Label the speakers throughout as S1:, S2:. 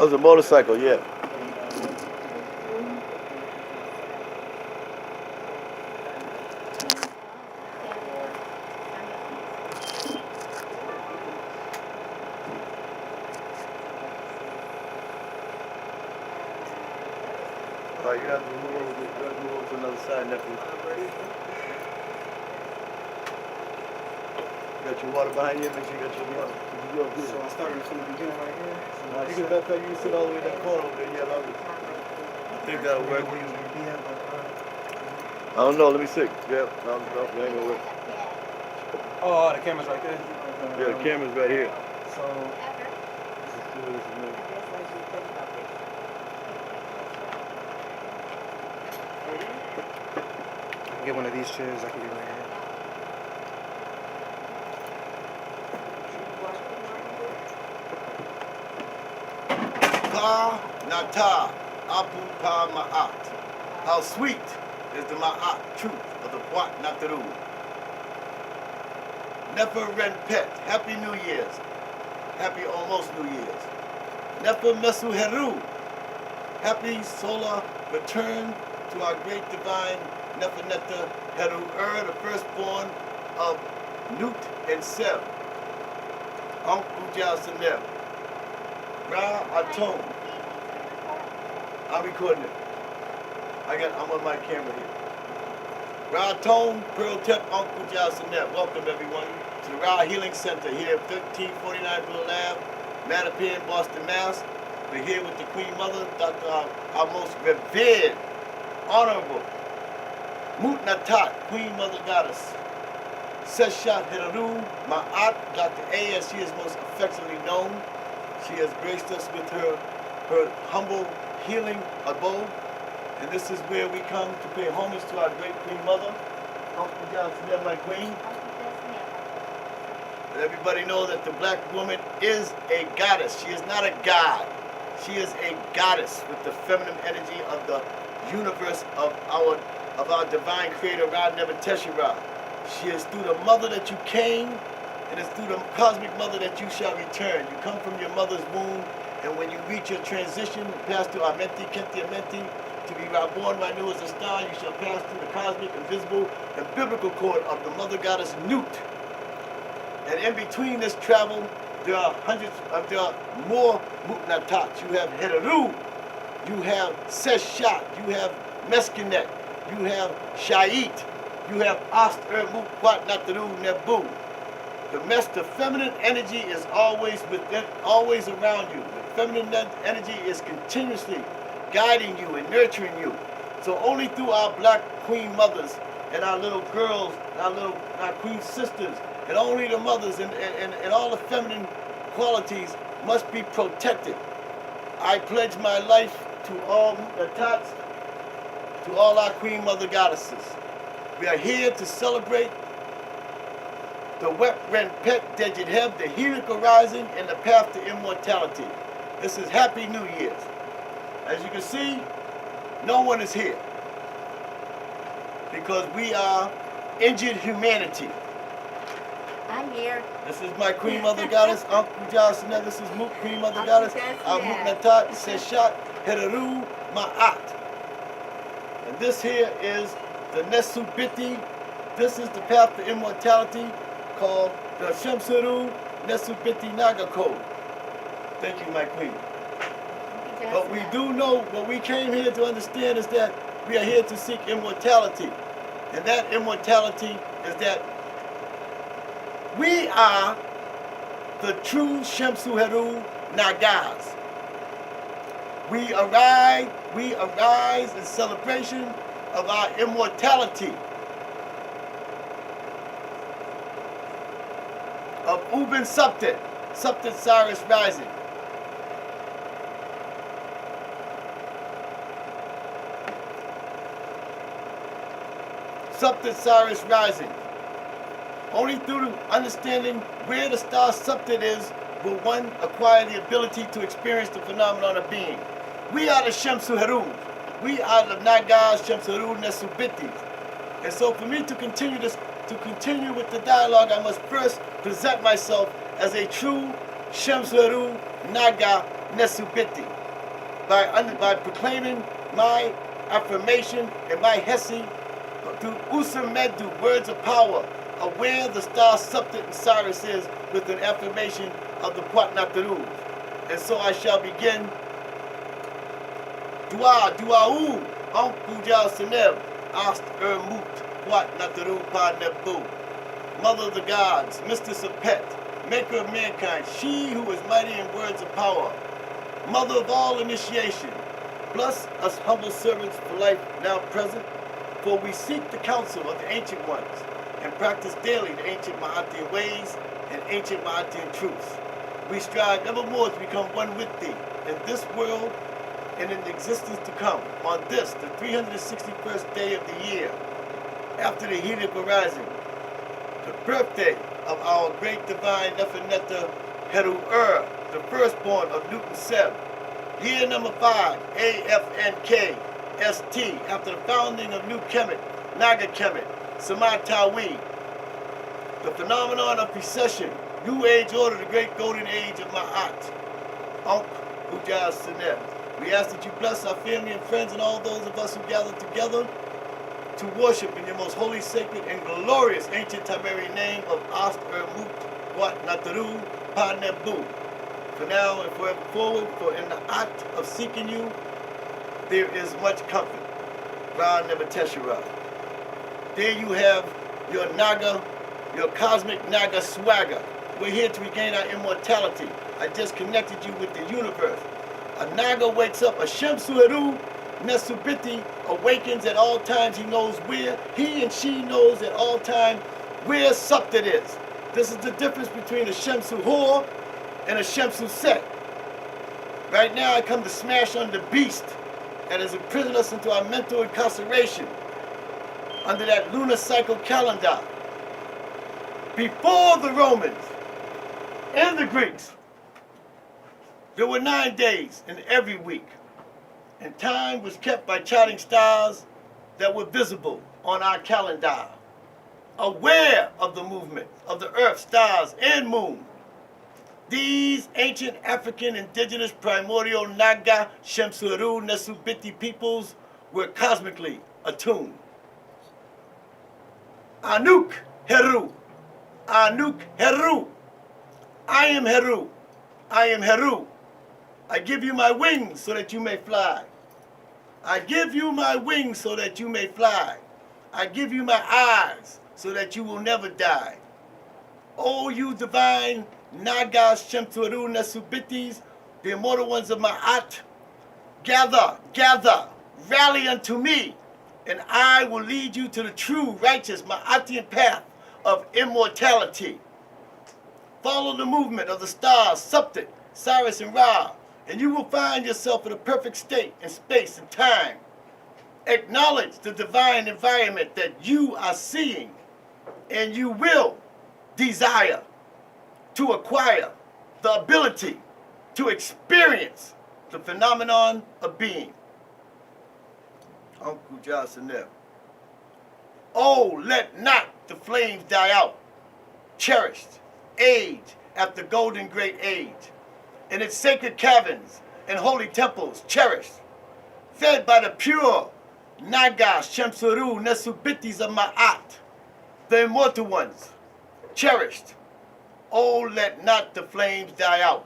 S1: Oh, it's a motorcycle, yeah. All right, you have to move over to another side, nephew. You got your water behind you. Make sure you got your water.
S2: So I started from the beginning right here.
S1: Now, you can, matter of fact, you can sit all the way in that corner over there. Yeah, love it. I think that'll work. I don't know. Let me see. Yeah, no, that ain't gonna work.
S2: Oh, the camera's right there.
S1: Yeah, the camera's right here.
S2: So I can get one of these chairs. I can get right here.
S1: Pa nata apu pa ma'at. How sweet is the ma'at truth of the Wat Nataru. Wp-Rn-Pt. Happy New Year's. Happy almost New Year's. Wp-Mesu-Heru. Happy solar return to our great divine Nefer-Netta Heru-Ur, the firstborn of Nut and Seb. Uja Seneb. Ra Atom. I'm recording it. I'm on my camera here. Ra Atom, Pearl Tep, Uncle Jasanet. Welcome everyone to the Ra Healing Center here at 1349 Blue Lab, Mattapan, Boston, Mass. We're here with the Queen Mother, Dr. Our most revered, honorable, Mutnatat, Queen Mother Goddess. Seshat Hiraru, Ma'at, Dr. A, as she is most affectionately known. She has graced us with her humble healing abode. And this is where we come to pay homage to our great Queen Mother, Uncle Johnson, my Queen. Let everybody know that the black woman is a goddess. She is not a god. She is a goddess with the feminine energy of the universe of our divine creator, Ra Nefer-Teshuvah. She is through the mother that you came, and it's through the cosmic mother that you shall return. You come from your mother's womb, and when you reach your transition, pass through Amenti, Kenti, Amenti, to be reborn by new as a star, you shall pass through the cosmic, invisible, and biblical cord of the mother goddess Nut. And in between this travel, there are more Mutnatats. You have Hereru, you have Seshat, you have Meskinet, you have Shait, you have Ast-Ur-Mut-Wat Nataru Nebu. The feminine energy is always within, always around you. The feminine energy is continuously guiding you and nurturing you. So only through our black queen mothers and our little girls, our queen sisters, and only the mothers and all the feminine qualities must be protected. I pledge my life to all the tots, to all our queen mother goddesses. We are here to celebrate the Wp-Rn-Pt-Djd-Hb, the Heliacal rising, and the path to immortality. This is Happy New Year's. As you can see, no one is here because we are injured humanity.
S3: I'm here.
S1: This is my Queen Mother Goddess, Uncle Johnson. This is Queen Mother Goddess, Mutnatat, Seshat, Hereru, Ma'at. And this here is the Nesu-Biti. This is the path to immortality called the Shamsuru Nesu-Biti Naga Code. Thank you, my Queen. But we do know, what we came here to understand is that we are here to seek immortality. And that immortality is that we are the true Shamsu Heru Nagas. We arise in celebration of our immortality. Of Ubin Suptit, Suptit Cyrus rising. Suptit Cyrus rising. Only through understanding where the star Suptit is will one acquire the ability to experience the phenomenon of being. We are the Shamsu Heru. We are the Nagas Shamsu Heru Nesu-Biti. And so for me to continue with the dialogue, I must first present myself as a true Shamsu Heru Naga Nesubiti. By proclaiming my affirmation and my Hesi through Usamedu, words of power, aware the star Septet and Cyrus is with an affirmation of the Puatnatarus. And so I shall begin. Dua'u, Puja Seneb, Ast Mut, Puatnataru-Pa-Nebu. Mother of the gods, mistress of Pet, maker of mankind, she who is mighty in words of power, mother of all initiation, bless us humble servants for life now present, for we seek the counsel of the ancient ones, and practice daily the ancient Ma'atian ways and ancient Ma'atian truths. We strive evermore to become one with thee in this world and in the existence to come, on this, the 361st day of the year, after the Heliacal rising, the birthday of our great divine Neferneta Heru-Ur, the firstborn of Newton Seb, year number 5, AFNK, ST, after the founding of New Kemet, Naga Kemet, Samatawi, the phenomenon of precession, New Age Order, the great golden age of Ma'at, Ankh Ujaz Seneb. We ask that you bless our family and friends and all those of us who gather together to worship in your most holy, sacred, and glorious ancient Tamarian name of Ast Mut Wat Nataru Pa Nebu. For now and forever forward, for in the act of seeking you, there is much comfort. Ra Nebateshara. There you have your Naga, your cosmic Naga swagger. We're here to regain our immortality. I just connected you with the universe. A Naga wakes up, a Shemsuheru Nesubiti awakens at all times. He knows where. He and she knows at all times where Septet is. This is the difference between a Shemsu Hor and a Shemsu Set. Right now I come to smash on the beast that has imprisoned us into our mental incarceration under that lunar cycle calendar. Before the Romans and the Greeks, there were 9 days in every week, and time was kept by charting stars that were visible on our calendar, aware of the movement of the earth, stars, and moon. These ancient African indigenous primordial Naga Shemsuheru Nesubiti peoples were cosmically attuned. Anuk Heru, Anuk Heru, I am Heru, I am Heru. I give you my wings so that you may fly. I give you my wings so that you may fly. I give you my eyes so that you will never die. O you divine Nagas Shemsuheru Nesubitis, the immortal ones of Ma'at, gather, gather, rally unto me, and I will lead you to the true, righteous Ma'atian path of immortality. Follow the movement of the stars, Septet, Cyrus, and Ra, and you will find yourself in a perfect state in space and time. Acknowledge the divine environment that you are seeing, and you will desire to acquire the ability to experience the phenomenon of being. Uncle Johnson there. Oh, let not the flames die out. Cherished, age after golden great age, in its sacred caverns and holy temples, cherished, fed by the pure Naga Shemsuheru Nesubitis of Ma'at, the immortal ones, cherished. Oh, let not the flames die out.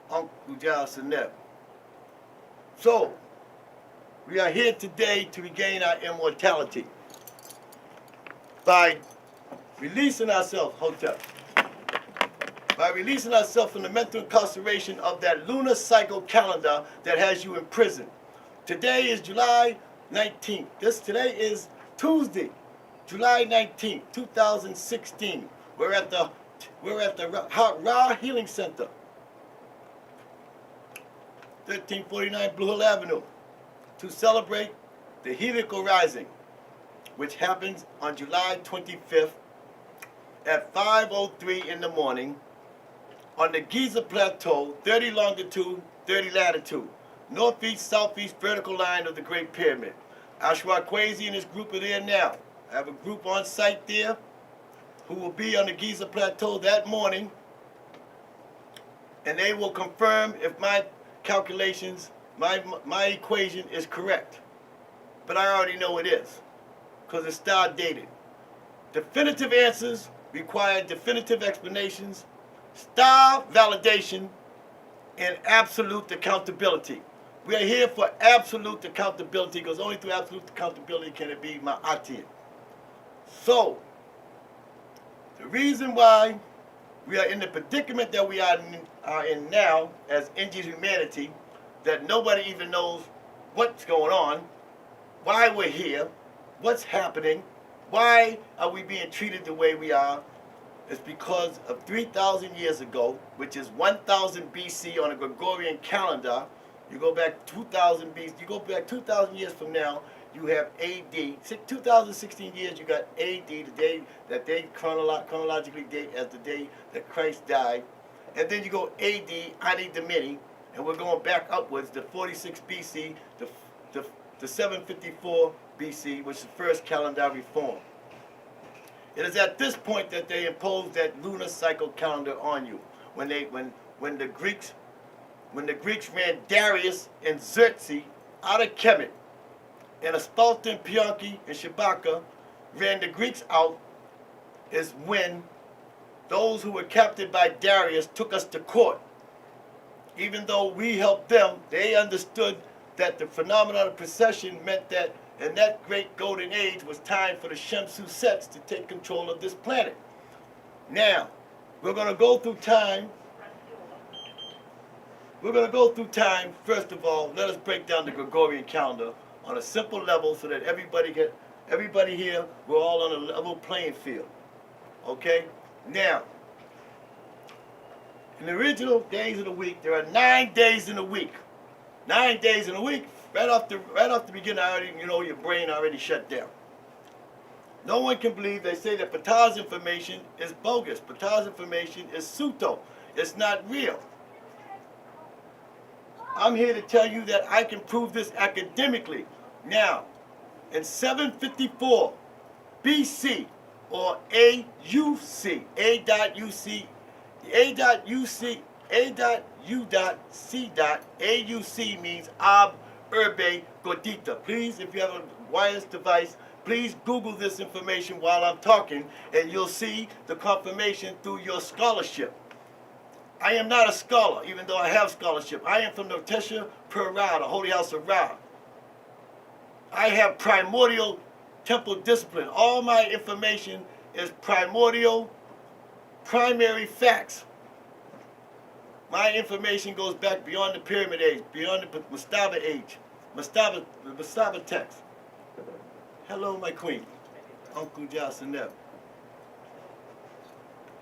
S1: Uncle Johnson there. So, we are here today to regain our immortality by releasing ourselves, by releasing ourselves from the mental incarceration of that lunar cycle calendar that has you in prison. Today is July 19th. Today is Tuesday, July 19th, 2016. We're at the Ra Healing Center, 1349 Blue Hill Avenue, to celebrate the Heliacal rising, which happens on July 25th at 5:03 in the morning on the Giza Plateau, 30 longitude, 30 latitude, northeast, southeast vertical line of the Great Pyramid. Ashwa Kwesi and his group are there now. I have a group on site there who will be on the Giza Plateau that morning and they will confirm if my calculations, my equation is correct. But I already know it is, because it's star dated. Definitive answers require definitive explanations, star validation, and absolute accountability. We are here for absolute accountability, because only through absolute accountability can it be ma'atir. So, the reason why we are in the predicament that we are in now as injured humanity, that nobody even knows what's going on, why we're here, what's happening, why are we being treated the way we are, is because of 3,000 years ago, which is 1000 BC on a Gregorian calendar. You go back 2000 BC, you go back 2,000 years from now, you have AD. 2016 years, you got AD, the day that they chronologically date as the day that Christ died. And then you go AD, Ani Domini, and we're going back upwards to 46 BC, to 754 BC, which is the first calendar reform. It is at this point that they imposed that lunar cycle calendar on you. When the Greeks ran Darius and Xerxes out of Kemet, and Asphalta, Pianki, and Shabaka ran the Greeks out, is when those who were captured by Darius took us to court. Even though we helped them, they understood that the phenomenon of precession meant that in that great golden age was time for the Shemsu sets to take control of this planet. Now, we're going to go through time. First of all, let us break down the Gregorian calendar on a simple level so that everybody here, we're all on a level playing field. Okay? Now, in the original days of the week, there are 9 days in a week. 9 days in a week, right off the beginning, your brain already shut down. No one can believe they say that Ptah's information is bogus. Ptah's information is pseudo. It's not real. I'm here to tell you that I can prove this academically. Now, in 754 BC, or AUC, AUC means Ab-Urbe-Gordita. Please, if you have a wireless device, please Google this information while I'm talking, and you'll see the confirmation through your scholarship. I am not a scholar, even though I have scholarship. I am from the Tesha Per Ra, the Holy House of Ra. I have primordial temple discipline. All my information is primordial, primary facts. My information goes back beyond the Pyramid Age, beyond the Mastaba Age, the Mastaba text. Hello, my queen, Uncle Jasineb.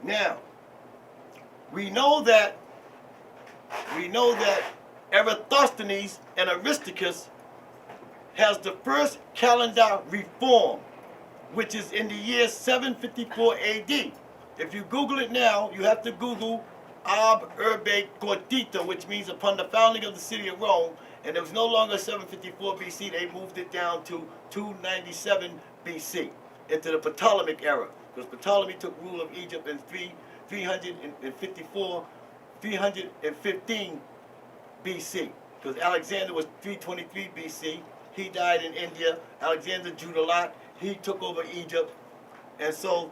S1: Now, we know that Eratosthenes and Aristarchus has the first calendar reform, which is in the year 754 AD. If you Google it now, you have to Google Ab-Urbe-Gordita, which means upon the founding of the city of Rome, and it was no longer 754 BC, they moved it down to 297 BC, into the Ptolemaic era, because Ptolemy took rule of Egypt in 315 BC, because Alexander was 323 BC. He died in India. Alexander Judalat, he took over Egypt. And so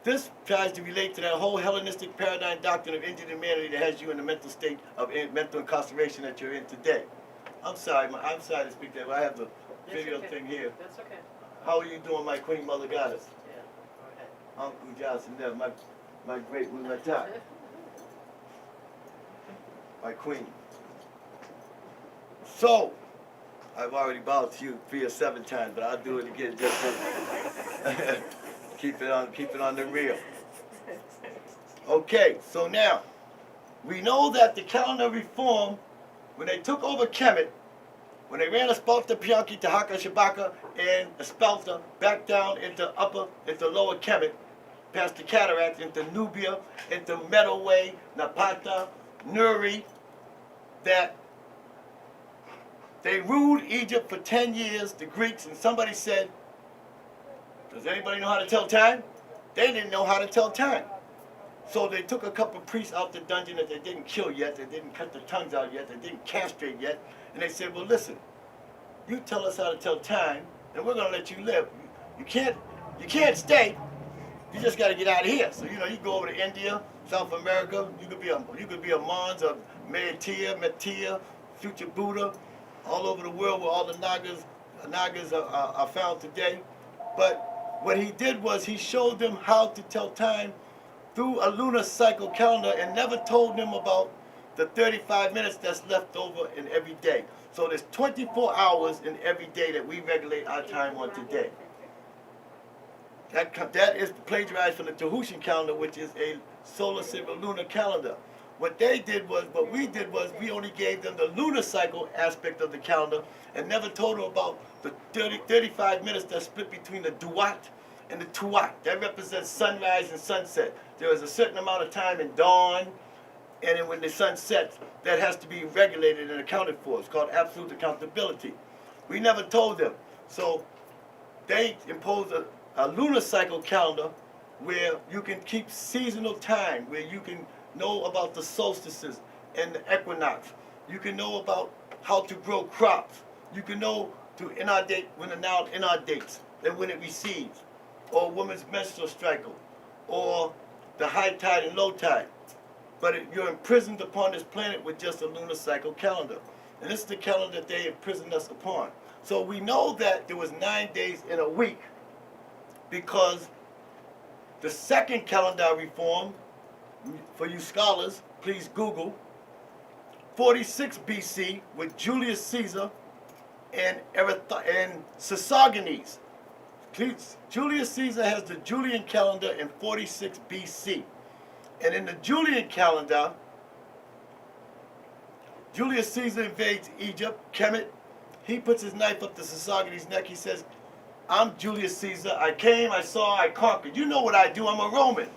S1: this tries to relate to that whole Hellenistic paradigm doctrine of injured humanity that has you in the mental state of mental incarceration that you're in today. I'm sorry to speak that, but I have the video thing here.
S4: That's okay.
S1: How are you doing, my queen mother goddess?
S4: Yeah, okay.
S1: Uncle Johnson, my great Mattapan, my queen. So, I've already bowed to you 3 or 7 times, but I'll do it again just to keep it on the real. Okay, so now we know that the calendar reform, when they took over Kemet, when they ran Asphalta, Pianki, Tahaka, Shabaka, and Asphalta back down into lower Kemet, past the cataracts, into Nubia, into Meadoway, Napata, Nuri, that they ruled Egypt for 10 years, the Greeks, and somebody said, does anybody know how to tell time? They didn't know how to tell time. So they took a couple of priests out the dungeon that they didn't kill yet, they didn't cut their tongues out yet, they didn't castrate yet, and they said, well, listen, you tell us how to tell time, and we're going to let you live. You can't stay. You just got to get out of here. So, you go over to India, South America. You could be a Mons, a Metia, future Buddha, all over the world where all the Nagas are found today. But what he did was he showed them how to tell time through a lunar cycle calendar and never told them about the 35 minutes that's left over in every day. So there's 24 hours in every day that we regulate our time on today. That is plagiarized from the Tahutian calendar, which is a solar civil lunar calendar. What we did was we only gave them the lunar cycle aspect of the calendar and never told them about the 35 minutes that's split between the Duat and the Tuat. That represents sunrise and sunset. There is a certain amount of time in dawn, and then when the sun sets, that has to be regulated and accounted for. It's called absolute accountability. We never told them. So they imposed a lunar cycle calendar where you can keep seasonal time, where you can know about the solstices and the equinox. You can know about how to grow crops. You can know to inundate when the Nile inundates and when it recedes, or a woman's menstrual cycle, or the high tide and low tide. But you're imprisoned upon this planet with just a lunar cycle calendar. And this is the calendar that they imprisoned us upon. So we know that there was 9 days in a week because the second calendar reform, for you scholars, please Google, 46 BC with Julius Caesar and Sosigenes. Julius Caesar has the Julian calendar in 46 BC. And in the Julian calendar, Julius Caesar invades Egypt, Kemet. He puts his knife up to Sosigenes' neck. He says, I'm Julius Caesar. I came, I saw, I conquered. You know what I do. I'm a Roman.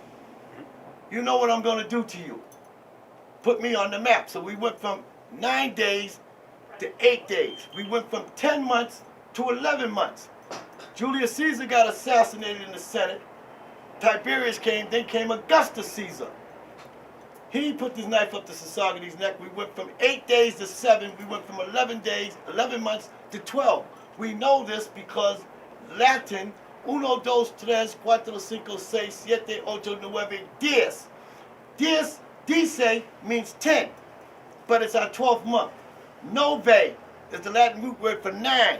S1: You know what I'm going to do to you. Put me on the map. So we went from 9 days to 8 days. We went from 10 months to 11 months. Julius Caesar got assassinated in the Senate. Tiberius came, then came Augustus Caesar. He put his knife up to Sosigenes' neck. We went from 8 days to 7. We went from 11 months to 12. We know this because Latin, 1, 2, 3, 4, 5, 6, 7, 8, 9, 10. Dice means 10, but it's our 12th month. Nove is the Latin root word for 9,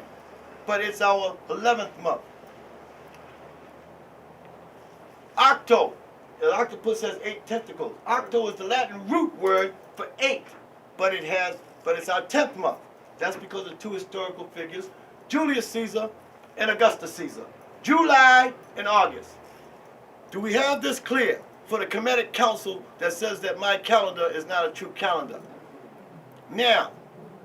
S1: but it's our 11th month. Octo, the octopus has 8 tentacles. Octo is the Latin root word for 8, but it's our 10th month. That's because of 2 historical figures, Julius Caesar and Augustus Caesar. July and August. Do we have this clear for the Kemetic Council that says that my calendar is not a true calendar? Now,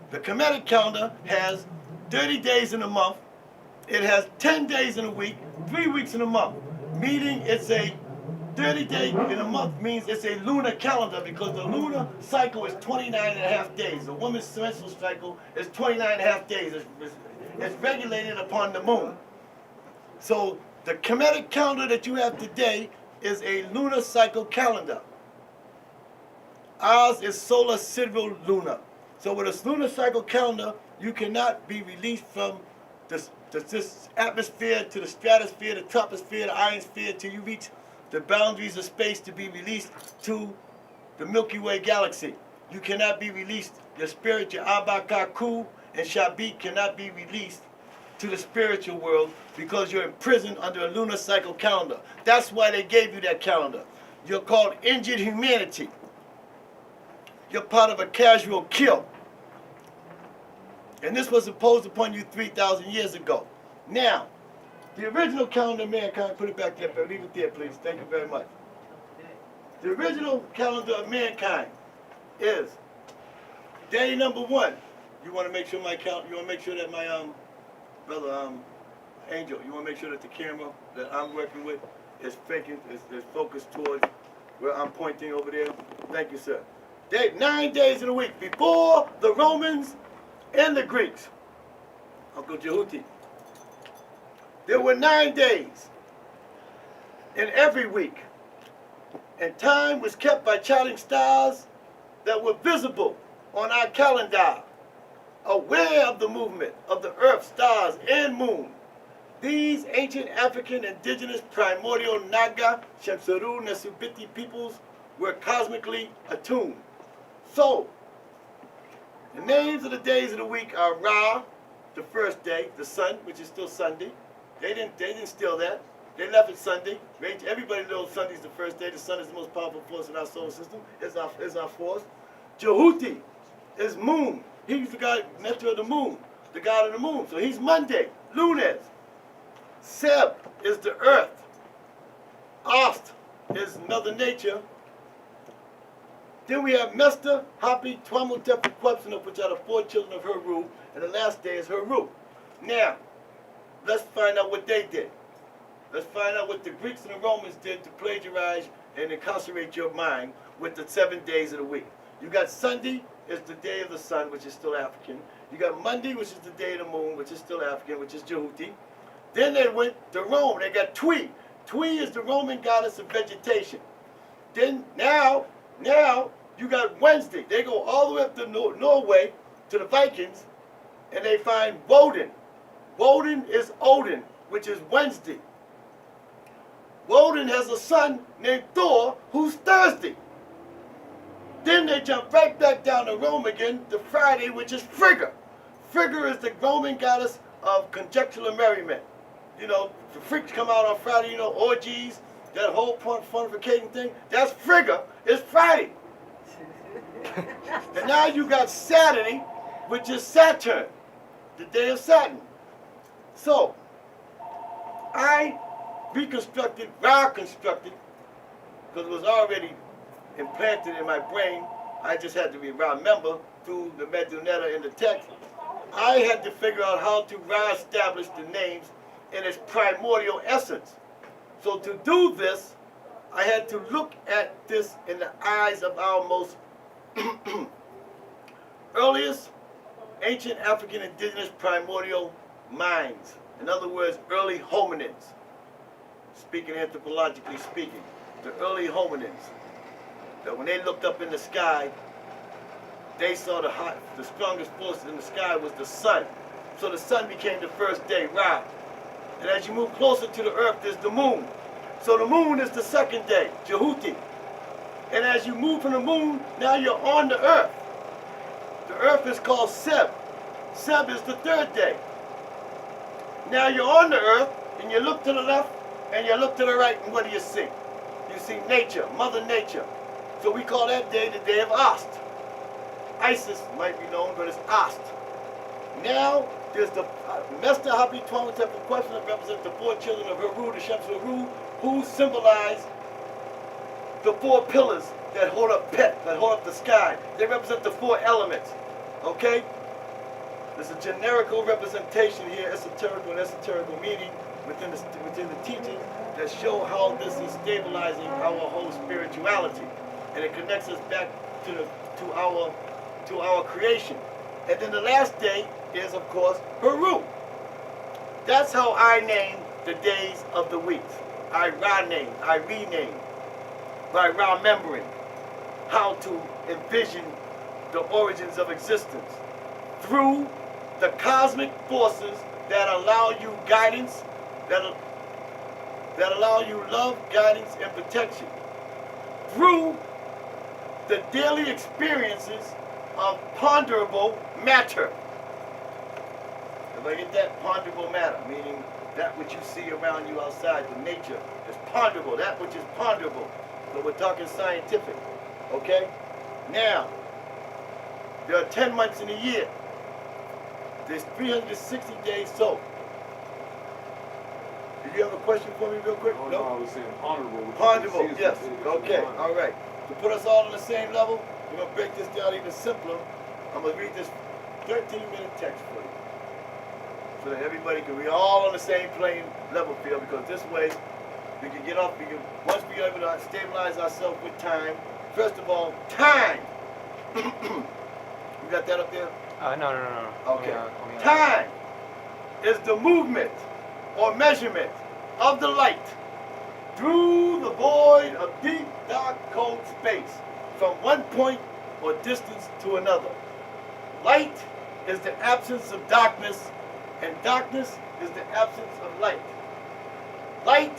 S1: the Kemetic calendar has 30 days in a month. It has 10 days in a week, 3 weeks in a month. Meaning it's a 30 day in a month means it's a lunar calendar because the lunar cycle is 29 and a half days. The woman's menstrual cycle is 29 and a half days. It's regulated upon the moon. So the Kemetic calendar that you have today is a lunar cycle calendar. Ours is solar civil lunar. So with a lunar cycle calendar, you cannot be released from this atmosphere to the stratosphere, the troposphere, the ionosphere, till you reach the boundaries of space to be released to the Milky Way galaxy. You cannot be released. Your spirit, your Abakaku and Shabik cannot be released to the spiritual world because you're imprisoned under a lunar cycle calendar. That's why they gave you that calendar. You're called injured humanity. You're part of a casual kill. And this was imposed upon you 3,000 years ago. Now, the original calendar of mankind, put it back there, leave it there, please. Thank you very much. The original calendar of mankind is day number 1. You want to make sure you want to make sure that my brother Angel, you want to make sure that the camera that I'm working with is focused towards where I'm pointing over there. Thank you, sir. 9 days in a week before the Romans and the Greeks. Uncle Jehuti. There were 9 days in every week. And time was kept by charting stars that were visible on our calendar, aware of the movement of the earth, stars, and moon. These ancient African indigenous primordial Naga, Shemseru, Nesubiti peoples were cosmically attuned. So, the names of the days of the week are Ra, the first day, the sun, which is still Sunday. They didn't steal that. They left it Sunday. Everybody knows Sunday's the first day. The sun is the most powerful force in our solar system. Is our force. Jehuti is moon. He's the god, nectar of the moon, the god of the moon. So he's Monday, Lunes. Seb is the earth. Ost is Mother Nature. Then we have Mesta, Hapi, Twamu-Tepu-Kwepsuna, which are the 4 children of Heru, and the last day is Heru. Now, let's find out what they did. Let's find out what the Greeks and the Romans did to plagiarize and incarcerate your mind with the 7 days of the week. You got Sunday is the day of the sun, which is still African. You got Monday, which is the day of the moon, which is still African, which is Jehuti. Then they went to Rome. They got Twi. Twi is the Roman goddess of vegetation. Then now you got Wednesday. They go all the way up to Norway to the Vikings, and they find Woden. Woden is Odin, which is Wednesday. Woden has a son named Thor, who's Thursday. Then they jump right back down to Rome again to Friday, which is Frigga. Frigga is the Roman goddess of conjectural merriment. You know, the freaks come out on Friday, you know, orgies, that whole funificating thing. That's Frigga. It's Friday. And now you got Saturday, which is Saturn, the day of Saturn. So, I reconstructed, constructed, because it was already implanted in my brain. I just had to remember through the Medunetta in the text. I had to figure out how to re-establish the names in its primordial essence. So to do this, I had to look at this in the eyes of our most earliest ancient African indigenous primordial minds. In other words, early hominids. Speaking anthropologically speaking, the early hominids, that when they looked up in the sky, they saw the strongest force in the sky was the sun. So the sun became the first day, Ra. And as you move closer to the earth, there's the moon. So the moon is the second day, Jehuti. And as you move from the moon, now you're on the earth. The earth is called Seb. Seb is the third day. Now you're on the earth, and you look to the left, and you look to the right, and what do you see? You see nature, Mother Nature. So we call that day the day of Ost. Isis might be known, but it's Ost. Now, there's the Mesta Hapi Twamu-Tepu-Kwepsuna that represents the 4 children of Heru, the Shems Heru, who symbolize the 4 pillars that hold up Pet, that hold up the sky. They represent the 4 elements, okay? There's a generical representation here, esoterical and esoterical meaning within the teaching that show how this is stabilizing our whole spirituality, and it connects us back to our creation. And then the last day is, of course, Heru. That's how I name the days of the week. I rename by remembering how to envision the origins of existence through the cosmic forces that allow you guidance, that allow you love, guidance, and protection. Through the daily experiences of ponderable matter. If I get that, ponderable matter, meaning that which you see around you outside, the nature is ponderable, that which is ponderable. So we're talking scientific, okay? Now, there are 10 months in a year. There's 360 days so. Did you have a question for me real quick?
S4: Oh, no, I was saying ponderable.
S1: Ponderable, yes. Okay, all right. To put us all on the same level, we're going to break this down even simpler. I'm going to read this 13-minute text for you, so that everybody can be all on the same plane level field, because this way we can get off, once we are able to stabilize ourselves with time. First of all, time. You got that up there?
S2: No.
S1: Okay. Time is the movement or measurement of the light through the void of deep dark, cold space from one point or distance to another. Light is the absence of darkness, and darkness is the absence of light. Light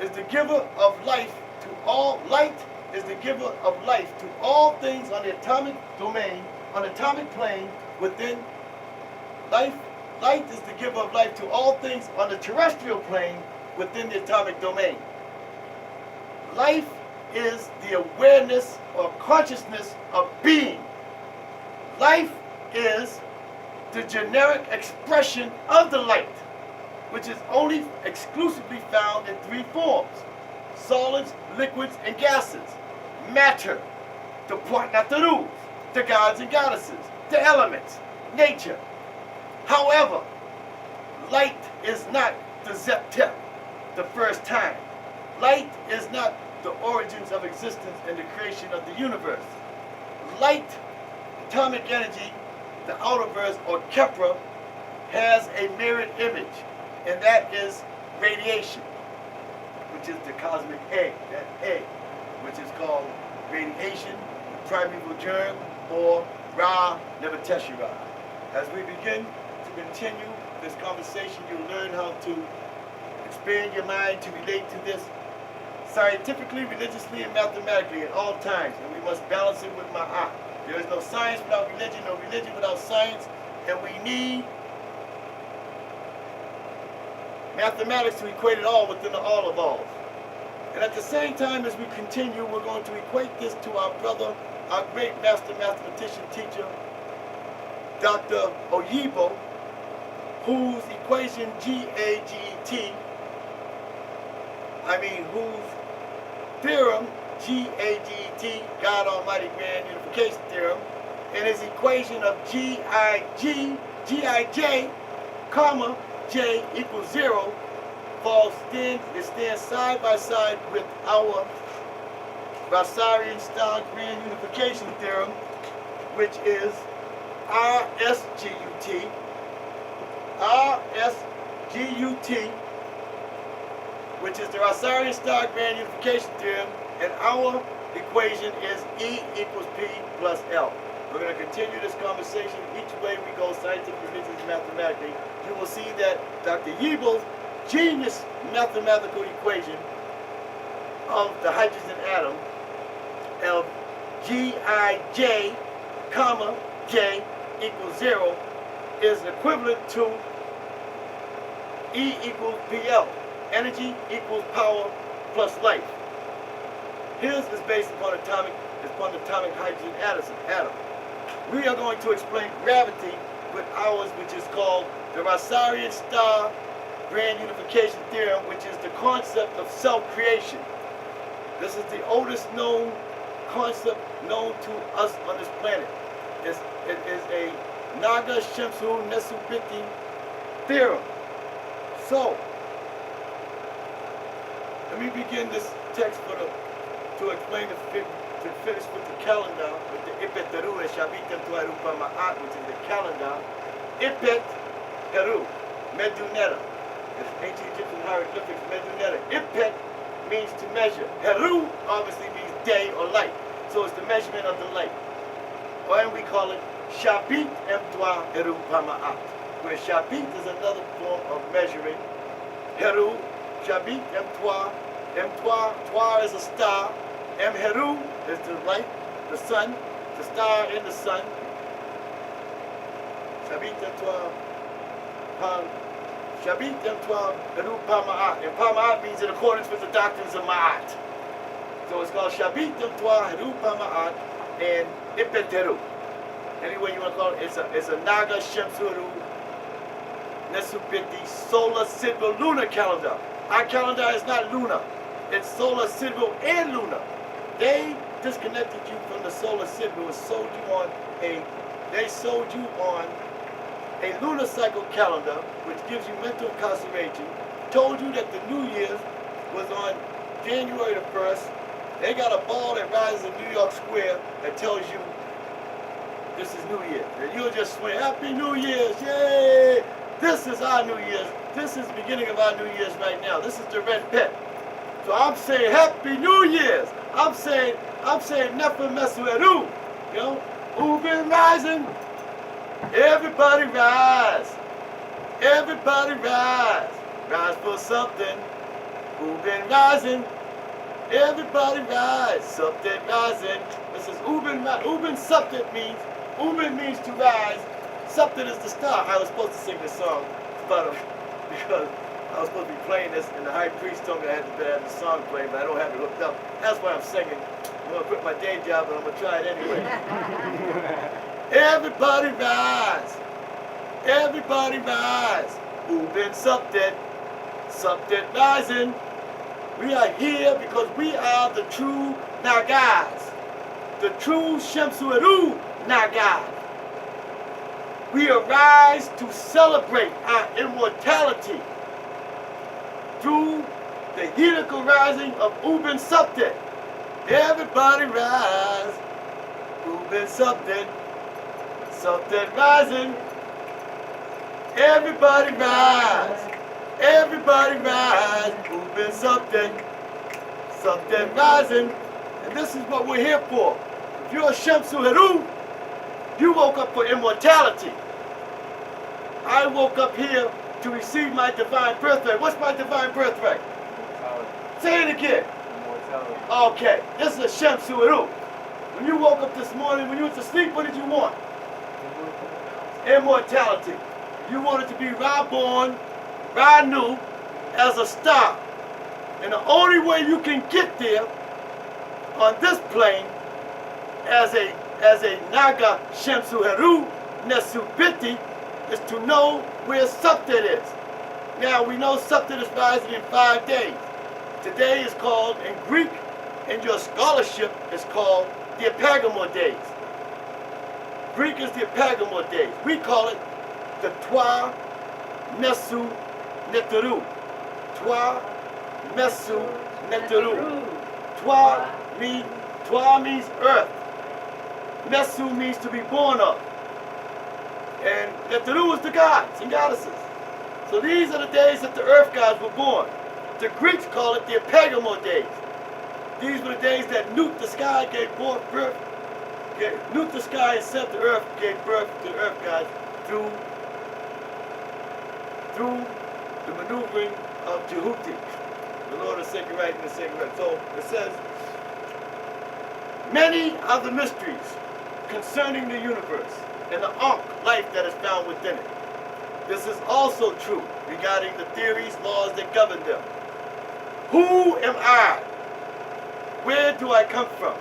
S1: is the giver of life to all. Light is the giver of life to all things on the atomic domain, on the atomic plane within life. Light is the giver of life to all things on the terrestrial plane within the atomic domain. Life is the awareness or consciousness of being. Life is the generic expression of the light, which is only exclusively found in three forms: solids, liquids, and gases. Matter, the point naturals, the gods and goddesses, the elements, nature. However, light is not the Zeptep, the first time. Light is not the origins of existence and the creation of the universe. Light, atomic energy, the outer verse, or Kepra, has a mirrored image, and that is radiation, which is the cosmic A, that A, which is called radiation, primeval germ, or Ra Neverteshira. As we begin to continue this conversation, you'll learn how to expand your mind to relate to this scientifically, religiously, and mathematically at all times, and we must balance it with ma'at. There is no science without religion, no religion without science, and we need mathematics to equate it all within the all of all. And at the same time as we continue, we're going to equate this to our brother, our great master mathematician teacher, Dr. Oyibo, whose equation whose theorem, G-A-G-E-T, God Almighty Grand Unification Theorem, and his equation of G-I-J, comma, J equals 0, it stands side by side with our Rosarian Star Grand Unification Theorem, which is R-S-G-U-T, which is the Rosarian Star Grand Unification Theorem, and our equation is E equals P plus L. We're going to continue this conversation each way we go, scientific, religious, and mathematically. You will see that Dr. Yibo's genius mathematical equation of the hydrogen atom of Gij, comma, J equals 0 is equivalent to E equals PL. Energy equals power plus life. His is based upon atomic hydrogen atom. We are going to explain gravity with ours, which is called the Rosarian Star Grand Unification Theorem, which is the concept of self-creation. This is the oldest known concept known to us on this planet. It is a Naga Shemsu Nesubiti theorem. So, let me begin this text to explain to finish with the calendar, with the Ipet Heru and Shabitem Tuaru Pama'at, which is the calendar. Ipet Heru, Medunera. It's ancient Egyptian hieroglyphics, Medunera. Ipet means to measure. Heru obviously means day or light. So it's the measurement of the light. Or we call it Shabit Mtwa Heru Pama'at, where Shabit is another form of measuring. Heru, Shabit Mtwa. Twa is a star. Heru is the light, the sun, the star in the sun. Shabit Mtwa Heru Pama'at. And Pama'at means in accordance with the doctrines of Ma'at. So it's called Shabit Mtwa Heru Pama'at and Ipet Heru. Any way you want to call it, it's a Naga Shemsuru Nesubiti solar silver lunar calendar. Our calendar is not lunar. It's solar silver and lunar. They disconnected you from the solar silver and sold you on a lunar cycle calendar, which gives you mental incarceration, told you that the New Year's was on January the 1st. They got a ball that rises in New York Square that tells you this is New Year's. And you'll just swear, Happy New Year's, yay! This is our New Year's. This is the beginning of our New Year's right now. This is the red pet. So I'm saying Happy New Year's. I'm saying nothing messing with who. You know, who been rising? Everybody rise. Everybody rise. Rise for something. Who been rising? Everybody rise. Something rising. This is Ubin something means to rise. Something is the star. I was supposed to sing this song, but because I was supposed to be playing this, and the high priest told me I had to have the song played, but I don't have it hooked up. That's why I'm singing. I'm gonna quit my day job, but I'm gonna try it anyway. Everybody rise. Everybody rise. Ubin something rising. We are here because we are the true Nagas, the true Shemsueru Nagas. We arise to celebrate our immortality through the heliacal rising of Ubin something. Everybody rise, Ubin something rising. Everybody rise. Everybody rise, Ubin something rising, and this is what we're here for. If you're a Shemsu Heru, you woke up for immortality. I woke up here to receive my divine birthright. What's my divine birthright?
S2: Immortality.
S1: Say it again.
S2: Immortality.
S1: Okay, this is a Shemsu Heru. When you woke up this morning, when you went to sleep, what did you want? Immortality. You wanted to be reborn, new as a star. And the only way you can get there on this plane as a Naga Shemsu Heru Nesu Biti is to know where Saptet is. Now we know Saptet is rising in 5 days. Today is called in Greek, in your scholarship, is called the Epagamo days. Greek is the Epagamo days. We call it the Twa Nesu Neteru. Twa Mesu Neteru. Twa means earth. Mesu means to be born of. And Neteru is the gods and goddesses. So these are the days that the earth gods were born. The Greeks call it the Epagamo days. These were the days that Nut the sky gave birth. Nut the sky and set the earth gave birth to the earth gods through the maneuvering of Jehuti, the Lord of sacred right and the sacred right. So it says, many are the mysteries concerning the universe and the Ankh life that is found within it. This is also true regarding the theories, laws that govern them. Who am I? Where do I come from?